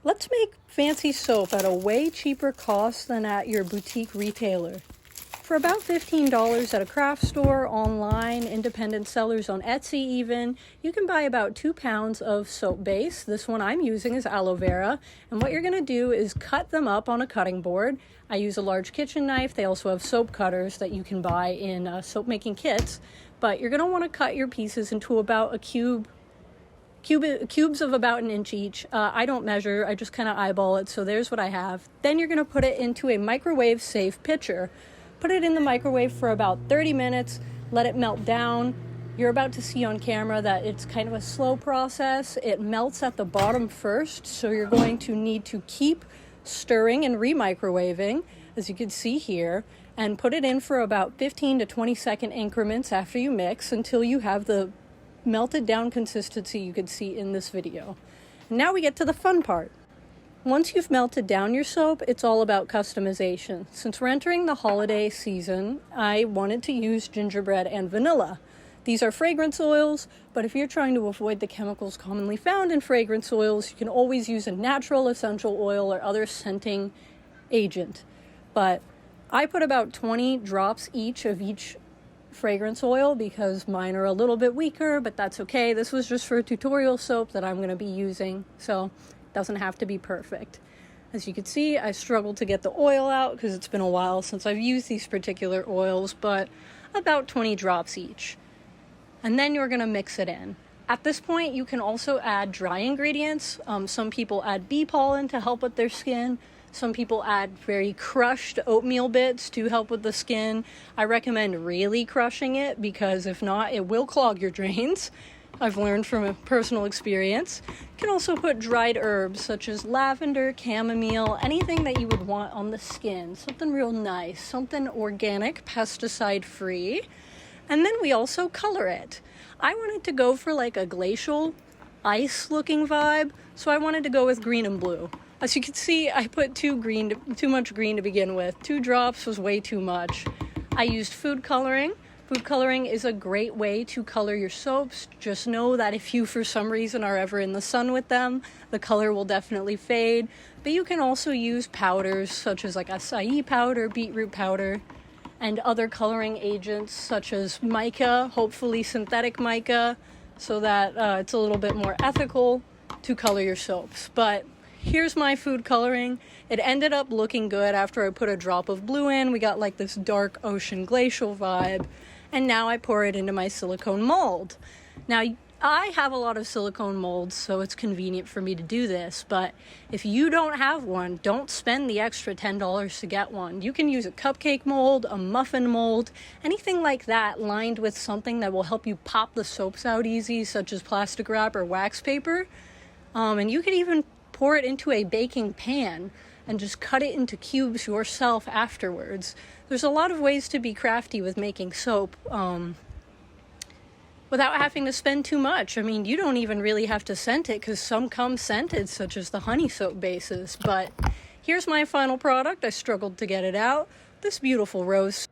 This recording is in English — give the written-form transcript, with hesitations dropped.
Let's make fancy soap at a way cheaper cost than at your boutique retailer. For about $15 at a craft store, online, independent sellers on Etsy even, you can buy about 2 pounds of soap base. This one I'm using is aloe vera. And what you're going to do is cut them up on a cutting board. I use a large kitchen knife. They also have soap cutters that you can buy in soap making kits. But you're going to want to cut your pieces into about a cubes of about 1 inch each. I don't measure, I just kind of eyeball it, so there's what I have. Then you're going to put it into a microwave safe pitcher. Put it in the microwave for about 30 minutes, let it melt down. You're about to see on camera that it's kind of a slow process. It melts at the bottom first, so you're going to need to keep stirring and re-microwaving, as you can see here, and put it in for about 15 to 20 second increments after you mix until you have the melted down consistency you can see in this video. And now we get to the fun part. Once you've melted down your soap, it's all about customization. Since we're entering the holiday season, I wanted to use gingerbread and vanilla. These are fragrance oils, but if you're trying to avoid the chemicals commonly found in fragrance oils, you can always use a natural essential oil or other scenting agent. But I put about 20 drops each of each fragrance oil because mine are a little bit weaker, but that's okay. This was just for a tutorial soap that I'm going to be using, so it doesn't have to be perfect. As you can see, I struggled to get the oil out because it's been a while since I've used these particular oils, but about 20 drops each. And then you're going to mix it in. At this point, you can also add dry ingredients. Some people add bee pollen to help with their skin. Some people add very crushed oatmeal bits to help with the skin. I recommend really crushing it because if not, it will clog your drains. I've learned from a personal experience. You can also put dried herbs such as lavender, chamomile, anything that you would want on the skin. Something real nice, something organic, pesticide-free. And then we also color it. I wanted to go for like a glacial, ice-looking vibe, so I wanted to go with green and blue. As you can see, I put too much green to begin with. 2 drops was way too much. I used food coloring. Food coloring is a great way to color your soaps. Just know that if you, for some reason, are ever in the sun with them, the color will definitely fade. But you can also use powders such as like acai powder, beetroot powder, and other coloring agents such as mica, hopefully synthetic mica, so that it's a little bit more ethical to color your soaps. But here's my food coloring. It ended up looking good after I put a drop of blue in. We got like this dark ocean glacial vibe. And now I pour it into my silicone mold. Now, I have a lot of silicone molds, so it's convenient for me to do this. But if you don't have one, don't spend the extra $10 to get one. You can use a cupcake mold, a muffin mold, anything like that lined with something that will help you pop the soaps out easy, such as plastic wrap or wax paper. And you can even pour it into a baking pan and just cut it into cubes yourself afterwards. There's a lot of ways to be crafty with making soap without having to spend too much. I mean, you don't even really have to scent it because some come scented, such as the honey soap bases. But here's my final product. I struggled to get it out. This beautiful rose